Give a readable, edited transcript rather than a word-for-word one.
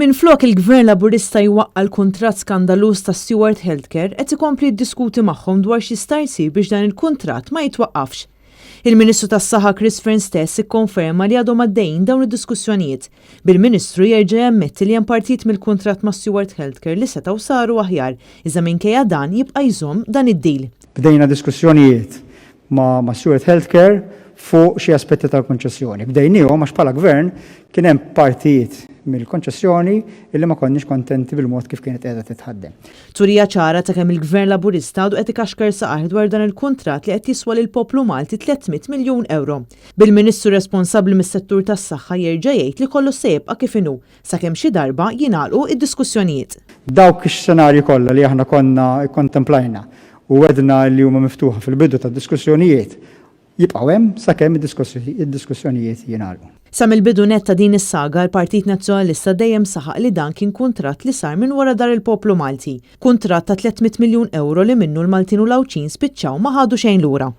Minflok il-Gvern Laburista jwaqqa l-kuntratt skandaluż ta' Stewart Healthcare qed ikompli jiddiskuti magħhom dwar x'jista' jsir biex dan il-kuntratt ma jitwaqqafx. Il-Ministru tas-Saħħa Chris Friend stess ikkonferma li għadhom għaddejjin dawn id-diskussjonijiet. Bil-Ministru jerġa' jammetti li hemm partit mill-kuntratt ma' Stewart Healthcare li setgħu saru aħjar, iżda minkejja dan jibqa' jżomm dan id-deal. Bdejna diskussjonijiet ma' Stewart Healthcare fuq xi aspetti tal-konċessjoni. Bdejniehom għax bħala gvern kien hemm partijiet mill-konċessjoni illi ma konniex kontenti bil-mod kif kienet qiegħda titħaddem. Turija ċara ta' kemm il-Gvern Laburista għadu qed ikaxkar saqar dwar dan il-kuntratt li qed jiswa lill-poplu Malti 300 miljun euro. Bil-Ministru responsabbli mis-settur tas-saħħa jerġa' jgħid li kollu se jibqa' kif inhu sakemm xi darba jingħalqu id-diskussjonijiet. Dawk ix-xenarji kollha li aħna konna kkontemplajna u wedna li huma miftuħa fil-bidu tad-diskussjonijiet jibqgħu hemm sakemm id-diskussjonijiet jingħalqu. Sa mill-bidu net ta' din is-saga l-Partit Nazzjonalista dejjem saħaq li dan kien kuntratt li sar minn wara dar il-poplu Malti. Kuntratt ta' 300 miljun euro li minnu l-Maltin u l-Awċin spiċċaw ma ħadu xejn lura.